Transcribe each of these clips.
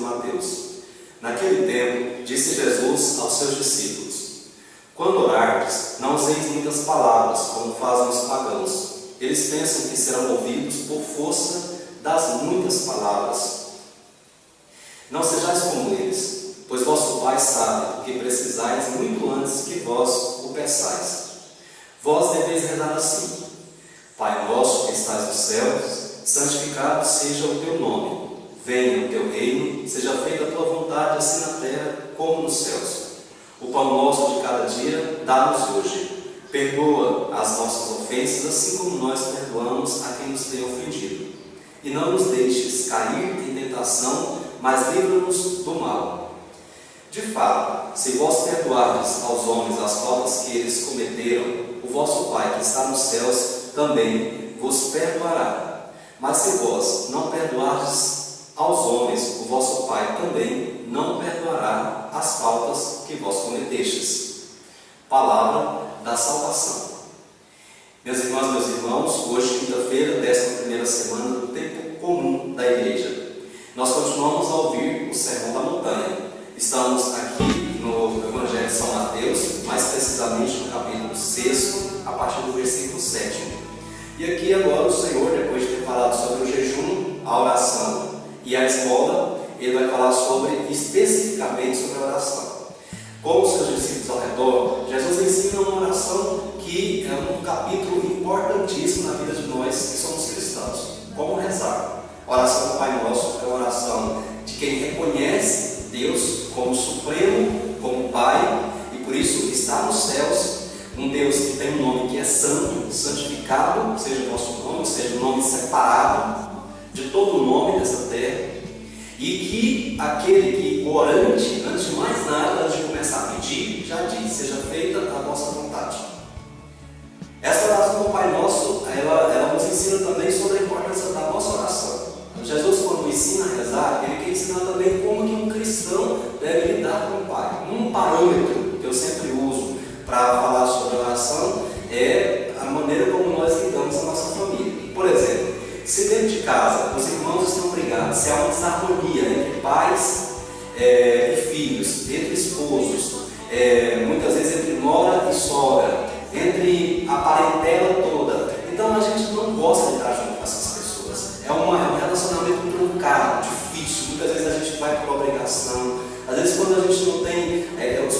Mateus. Naquele tempo, disse Jesus aos seus discípulos: quando orardes, não useis muitas palavras, como fazem os pagãos. Eles pensam que serão ouvidos por força das muitas palavras. Não sejais como eles, pois vosso Pai sabe que precisais muito antes que vós o peçais. Vós deveis rezar assim: Pai nosso que estás nos céus, santificado seja o teu nome. Venha o teu reino, seja feita a tua vontade, assim na terra como nos céus. O pão nosso de cada dia dá-nos hoje. Perdoa as nossas ofensas, assim como nós perdoamos a quem nos tem ofendido. E não nos deixes cair em tentação, mas livra-nos do mal. De fato, se vós perdoardes aos homens as faltas que eles cometeram, o vosso Pai que está nos céus também vos perdoará. Mas se vós não perdoardes aos homens, o vosso Pai também não perdoará as faltas que vós cometestes. Palavra da salvação. Minhas irmãs, meus irmãos, hoje, quinta-feira, 11ª semana do tempo comum da igreja. Nós continuamos a ouvir o Sermão da Montanha. Estamos aqui no Evangelho de São Mateus, mais precisamente no capítulo 6, a partir do versículo 7. E aqui agora o Senhor, depois de ter falado sobre o jejum, a oração e a esmola, Ele vai falar especificamente sobre a oração. Com os seus discípulos ao redor, Jesus ensina uma oração que é um capítulo importantíssimo na vida de nós que somos cristãos. Como rezar? A oração do Pai Nosso é uma oração de quem reconhece Deus como Supremo, como Pai, e por isso está nos céus, um Deus que tem um nome que é santo, santificado, seja o nosso nome, seja um nome separado de todo o nome dessa terra, e que aquele que orante, antes de mais nada, antes de começar a pedir, já diz: seja feita a vossa vontade. Essa oração do Pai Nosso, ela nos ensina também sobre a importância da nossa oração. Jesus, quando ensina a rezar, Ele quer ensinar também como que um cristão deve lidar com o Pai. Um parâmetro que eu sempre uso para falar sobre a oração é a maneira como nós lidamos com a nossa família. Por exemplo, se dentro de casa os irmãos estão brigados, se há uma desarmonia entre pais e filhos, entre esposos, muitas vezes entre nora e sogra, entre a parentela toda, então a gente não gosta de estar junto com essas pessoas. É um relacionamento truncado, difícil. Muitas vezes a gente vai por obrigação. Às vezes, quando a gente não tem os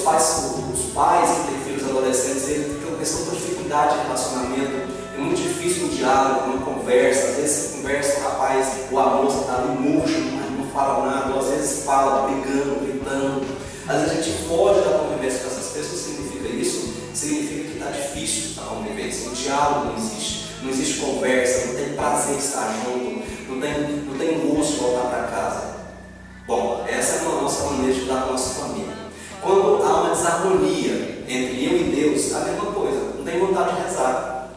pais que têm filhos adolescentes, eles estão com dificuldade de relacionamento. É muito difícil um diálogo, uma conversa. Às vezes você conversa, o rapaz ou a moça está ali murcho, não fala nada, ou às vezes fala brigando, gritando. Às vezes a gente foge da convivência com essas pessoas. Significa isso? Significa que está difícil a convivência. O diálogo não existe conversa, não tem prazer de estar junto, não tem gosto de voltar para casa. Bom, essa é a nossa maneira de lidar com a nossa família. Quando há uma desarmonia entre eu e Deus, é a mesma coisa. Não tem vontade de rezar,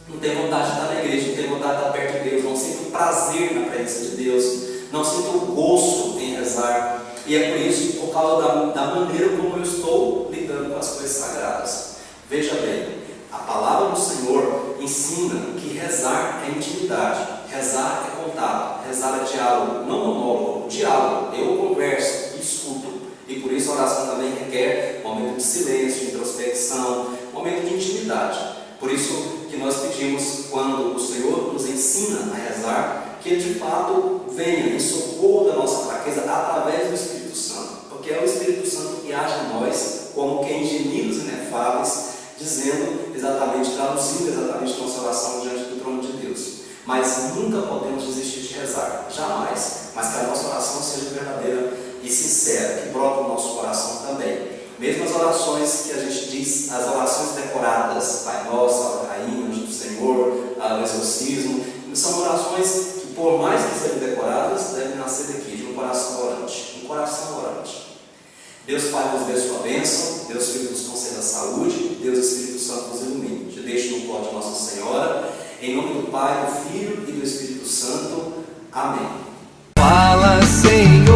não tem vontade de estar na igreja, não tem vontade de estar perto de Deus, não sinto prazer na presença de Deus, não sinto gosto em rezar. E é por isso, por causa da maneira como eu estou lidando com as coisas sagradas. Veja bem, a palavra do Senhor ensina que rezar é intimidade, rezar é contato, rezar é diálogo, não monólogo, diálogo. Eu converso e escuto. E por isso a oração também requer momento de silêncio, de introspecção, momento de intimidade. Por isso que nós pedimos, quando o Senhor nos ensina a rezar, que Ele de fato venha em socorro da nossa fraqueza através do Espírito Santo. Porque é o Espírito Santo que age em nós como quem gemidos inefáveis, dizendo exatamente, traduzindo exatamente nossa oração diante do trono de Deus. Mas nunca podemos desistir de rezar, jamais. Mas que a nossa oração seja verdadeira e sincera, que brota no nosso coração também. Mesmo as orações que a gente diz, as orações decoradas, Pai Nosso, Ave Rainha, Anjo do Senhor, o exorcismo, são orações que, por mais que sejam decoradas, devem nascer daqui, de um coração orante. Um coração orante. Deus Pai nos dê sua bênção, Deus Filho nos conceda saúde, Deus Espírito Santo nos ilumine. Te deixo no colo de Nossa Senhora, em nome do Pai, do Filho e do Espírito Santo. Amém. Fala, Senhor.